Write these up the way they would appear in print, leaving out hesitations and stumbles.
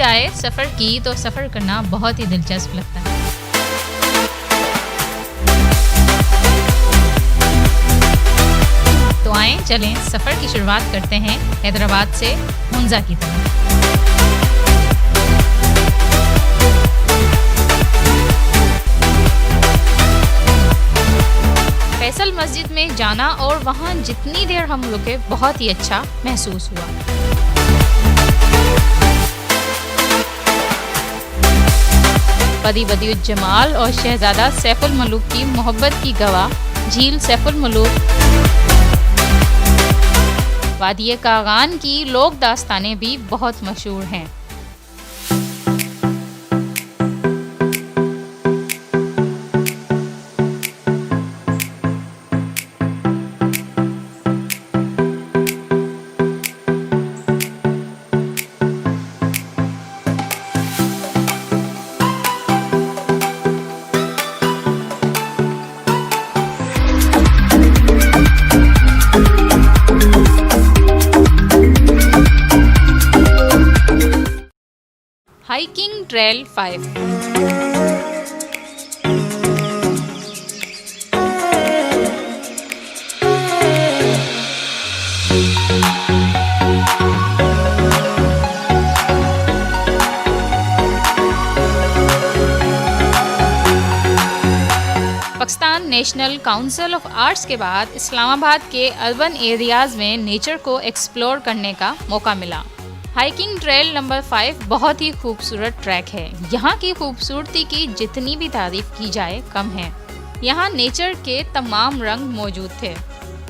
जाए सफ़र की तो सफ़र करना बहुत ही दिलचस्प लगता है। तो आएं चलें सफ़र की शुरुआत करते हैं हैदराबाद से मुंजा की तरफ। फैसल मस्जिद में जाना और वहाँ जितनी देर हम रुके बहुत ही अच्छा महसूस हुआ। बदी-बदी-उज-जमाल और शहजादा सैफुल मलूक की मोहब्बत की गवाह झील सैफुल मलूक, वादिये कागान की लोक दास्तानें भी बहुत मशहूर हैं। Hiking trail 5। Pakistan national council of arts के बाद इस्लामाबाद के अर्बन एरियाज में नेचर को एक्सप्लोर करने का मौका मिला। हाइकिंग ट्रेल नंबर 5 बहुत ही खूबसूरत ट्रैक है। यहाँ की खूबसूरती की जितनी भी तारीफ की जाए कम है। यहाँ नेचर के तमाम रंग मौजूद थे।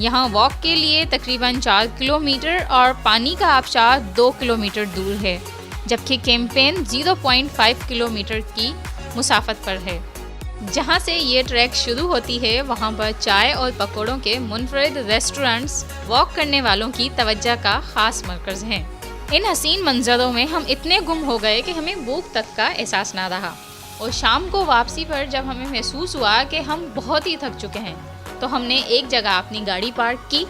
यहाँ वॉक के लिए तकरीबन 4 किलोमीटर और पानी का आबशार 2 किलोमीटर दूर है, जबकि कैंपेन 0.5 किलोमीटर की मुसाफत पर है। जहाँ से ये ट्रैक शुरू होती है वहाँ पर चाय और पकौड़ों के मुनफरिद रेस्टोरेंट्स वॉक करने वालों की तवज्जो का खास मरकज़ हैं। इन हसीन मंजरों में हम इतने गुम हो गए कि हमें भूख तक का एहसास ना रहा, और शाम को वापसी पर जब हमें महसूस हुआ कि हम बहुत ही थक चुके हैं तो हमने एक जगह अपनी गाड़ी पार्क की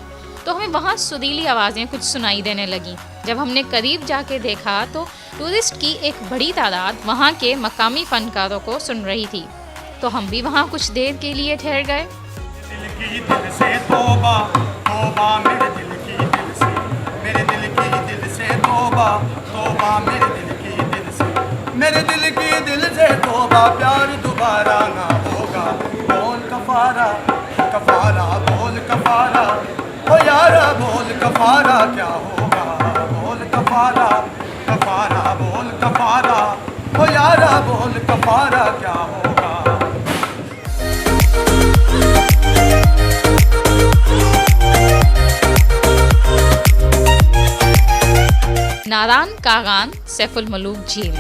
तो हमें वहाँ सुरीली आवाज़ें कुछ सुनाई देने लगी। जब हमने करीब जाके देखा तो टूरिस्ट की एक बड़ी तादाद वहाँ के मकामी फ़नकारों को सुन रही थी, तो हम भी वहाँ कुछ देर के लिए ठहर गए। मेरे दिल की दिल से तौबा, प्यार दोबारा ना होगा। बोल कफारा कफारा, बोल कफारा, ओ यारा बोल कफारा क्या होगा। बोल कफारा कफारा, बोल कफारा, ओ यारा बोल कफारा क्या होगा। नारान कागान सैफुल मलूक झील।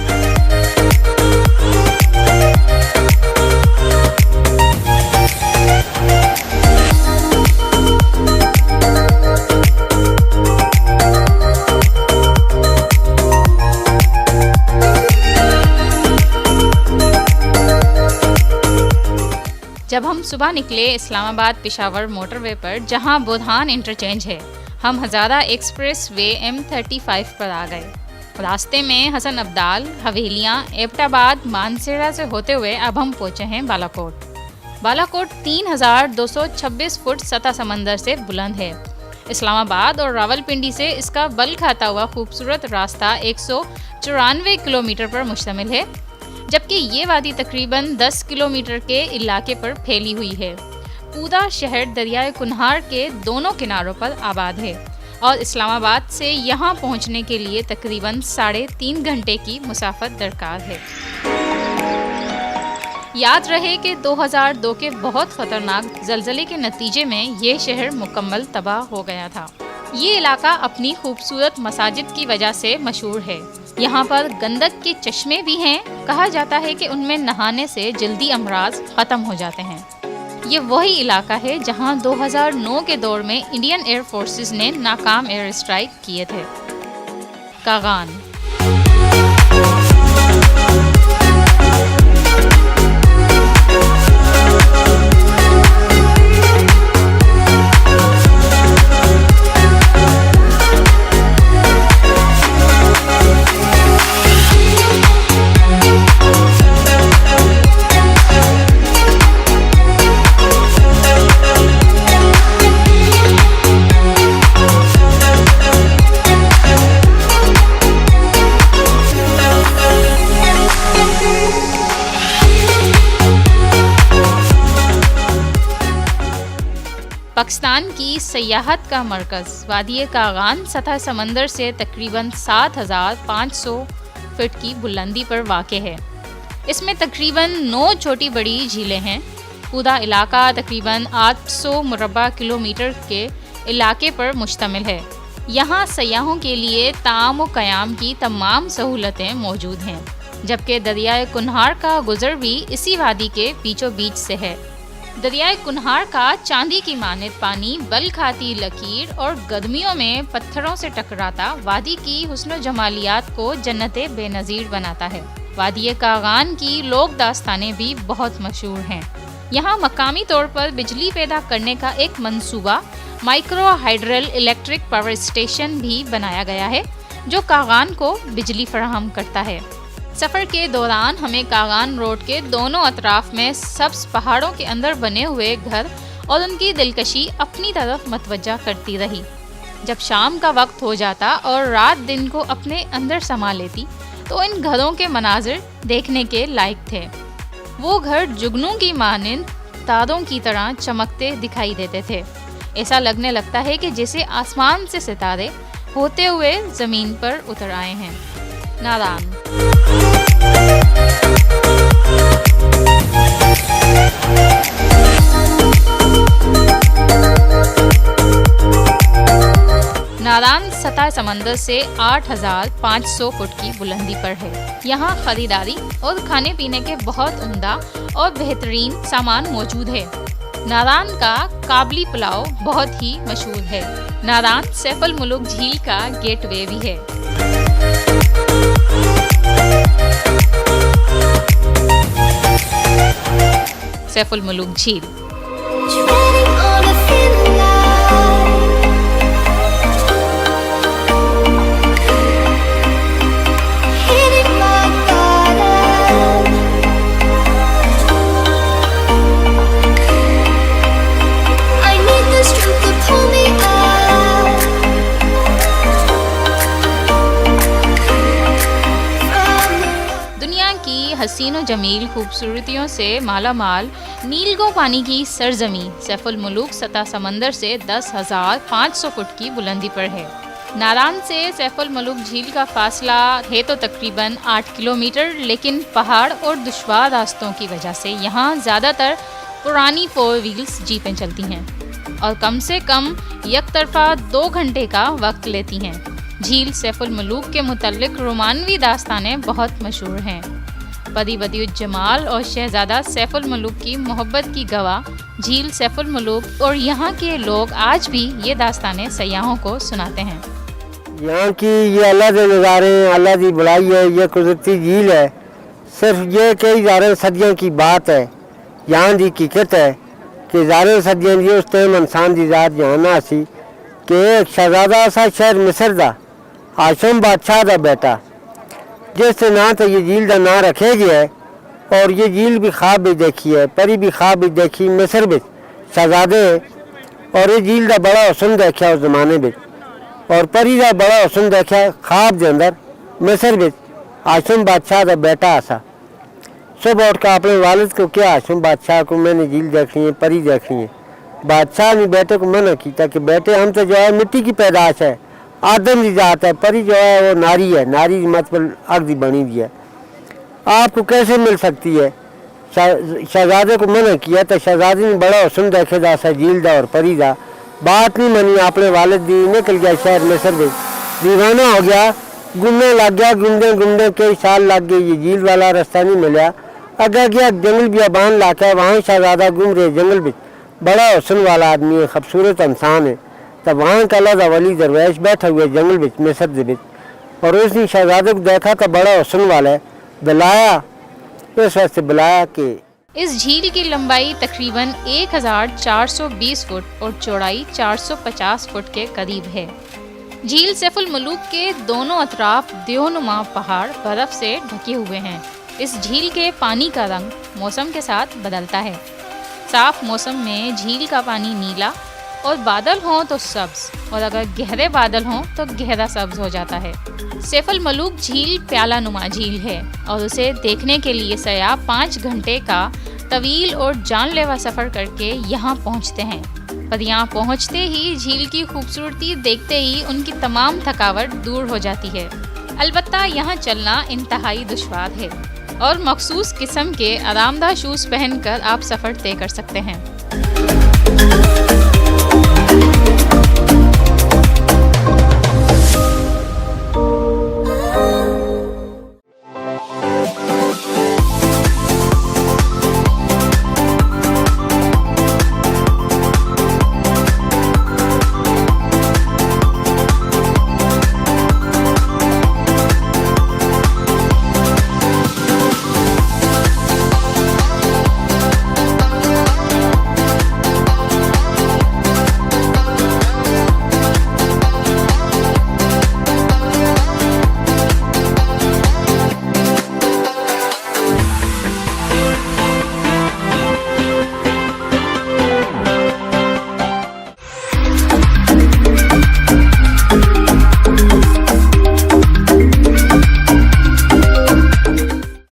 जब हम सुबह निकले इस्लामाबाद पेशावर मोटरवे पर, जहां बुरहान इंटरचेंज है, हम हज़ारा एक्सप्रेस वे M35 पर आ गए। रास्ते में हसन अब्दाल, हवेलियाँ, एबटाबाद, मानसेरा से होते हुए अब हम पहुँचे हैं बालाकोट। बालाकोट 3226 फुट सतह समंदर से बुलंद है। इस्लामाबाद और रावलपिंडी से इसका बल खाता हुआ खूबसूरत रास्ता 194 किलोमीटर पर मुश्तमिल है, जबकि ये वादी तकरीबन 10 किलोमीटर के इलाके पर फैली हुई है। पूरा शहर दरियाए कुन्हार के दोनों किनारों पर आबाद है और इस्लामाबाद से यहाँ पहुँचने के लिए तकरीबन 3.5 घंटे की मुसाफत दरकार है। याद रहे कि 2002 के बहुत ख़तरनाक ज़लज़ले के नतीजे में ये शहर मुकम्मल तबाह हो गया था। ये इलाका अपनी खूबसूरत मसाजिद की वजह से मशहूर है। यहाँ पर गंदक के चश्मे भी हैं। कहा जाता है कि उनमें नहाने से जल्दी अमराज ख़त्म हो जाते हैं। ये वही इलाका है जहाँ 2009 के दौर में इंडियन एयर फोर्सेस ने नाकाम एयर स्ट्राइक किए थे। कागान। पाकिस्तान की सयाहत का मरकज़ वादी कागान सतह समंदर से तकरीबन 7,500 फीट की बुलंदी पर वाक़ है। इसमें तकरीबन 9 छोटी बड़ी झीलें हैं। पूरा इलाका तकरीबन 800 मुरबा किलोमीटर के इलाके पर मुश्तमिल है। यहाँ सयाहों के लिए ताम व क़याम की तमाम सहूलतें मौजूद हैं, जबकि दरियाए कुन्हार का गुज़र भी इसी वादी के बीचों बीच से है। दरियाए कुन्हार का चांदी की मानित पानी बल खाती लकीर और गर्मियों में पत्थरों से टकराता वादी की हुस्न जमालियात को जन्नते बेनज़ीर बनाता है। वादी कागान की लोक दास्तानें भी बहुत मशहूर हैं। यहाँ मकामी तौर पर बिजली पैदा करने का एक मंसूबा micro hydel electric power station भी बनाया गया है, जो कागान को बिजली फराहम करता है। सफ़र के दौरान हमें कागान रोड के दोनों अतराफ में सब्ज़ पहाड़ों के अंदर बने हुए घर और उनकी दिलकशी अपनी तरफ मतवज्जा करती रही। जब शाम का वक्त हो जाता और रात दिन को अपने अंदर समा लेती तो इन घरों के मनाजिर देखने के लायक थे। वो घर जुगनू की मानिंद तारों की तरह चमकते दिखाई देते थे। ऐसा लगने लगता है कि जैसे आसमान से सितारे होते हुए ज़मीन पर उतर आए हैं। नादान नादान सतह समंदर से 8,500 फुट की बुलंदी पर है। यहाँ खरीदारी और खाने पीने के बहुत उम्दा और बेहतरीन सामान मौजूद है। नादान का काबली पुलाव बहुत ही मशहूर है। नादान सैफ अल मुलूक झील का गेटवे भी है। सैफ अल मुलूक झील हसीन और जमील खूबसूरतियों से माला माल नीलगो पानी की सरजमी सैफ अल मुलूक सतह समंदर से 10,500 फुट की बुलंदी पर है। नादान से सैफ अल मुलूक झील का फासला है तो तकरीबन 8 किलोमीटर, लेकिन पहाड़ और दुश्वार रास्तों की वजह से यहाँ ज़्यादातर पुरानी 4 व्हील्स जीपें चलती हैं और कम से कम एक तरफा 2 घंटे का वक्त लेती हैं। झील सैफ अल मुलूक के मुतल्लिक रोमानवी दास्तानें बहुत मशहूर हैं। परी बदियुत जमाल और शहजादा सैफ अल मुलूक की मोहब्बत की गवाह झील सैफ अल मुलूक और यहाँ के लोग आज भी ये दास्तानें सयाहों को सुनाते हैं। यहाँ की ये अल्लाह के नज़ारे, अल्लाह की बुलाई है, ये कुदरती झील है। सिर्फ ये कई हज़ारों सदियों की बात है। यहाँ की हकीकत है कि हज़ारों सदियों की उस टाइम इंसान की ज़ात यहाँ ना सी कि एक शहजादा सा शहर मिस्र का हाशिम बादशाह का बेटा, जिस ना तो ये झील का नाम रखे गया है और ये झील भी ख्वाब भी देखी है, परी भी ख्वाब भी देखी मिस्र में शहजादे, और ये झील का बड़ा हुस्न देखा उस जमाने में, और परी का बड़ा हुस्न देखा ख्वाब के अंदर मिस्र में हाशिम बादशाह का बेटा आसा। सुबह उठ कर अपने वालिद को क्या हाशिम बादशाह को मैंने झील देखनी है, परी देखनी है। बादशाह ने बेटे को मना किया कि बेटे हम तो जो है मिट्टी की पैदाश है, आदम की जात है, परी जो है वो नारी है, नारी की मत पर अग्नि बनी हुई है, आपको कैसे मिल सकती है। शहजादे को मना किया तो शहजादी ने बड़ा हुस्न देखे जा सा झील दा और परी दा, बात नहीं मनी, अपने वालिद दी निकल गया शहर मिस्र में, दीवाना हो गया, घूमने लग गया, घूमते घूमते कई साल लग गए, ये झील वाला रास्ता नहीं मिला। अगर गया जंगल बियाबान लाके है, वहाँ शहजादा घूम रहे जंगल में, बड़ा हुस्न वाला आदमी है, खूबसूरत इंसान है। तब वहाँ का अल्लाह वली दरवेश बैठा हुआ जंगल में मिस्र में, और उसने शहजादे को देखा तो बड़ा हुस्न वाला है, बुलाया, इस वास्ते बुलाया कि इस झील की लंबाई तकरीबन 1420 फुट और चौड़ाई 450 फुट के करीब है। झील सैफ अल मुलूक के दोनों अतराफ देवनुमा पहाड़ बर्फ से ढके हुए हैं। इस झील के पानी का रंग मौसम के साथ बदलता है। साफ मौसम में झील का पानी नीला और बादल हों तो सब्ज, और अगर गहरे बादल हों तो गहरा सब्ज हो जाता है। सैफ अल मुलूक झील प्याला नुमा झील है और उसे देखने के लिए सयाह 5 घंटे का तवील और जानलेवा सफ़र करके यहाँ पहुँचते हैं। पर यहाँ पहुँचते ही झील की खूबसूरती देखते ही उनकी तमाम थकावट दूर हो जाती है। अलबत्ता यहाँ चलना इंतहाई दुश्वार है और मखसूस किस्म के आरामदाह शूज़ पहनकर आप सफ़र तय कर सकते हैं।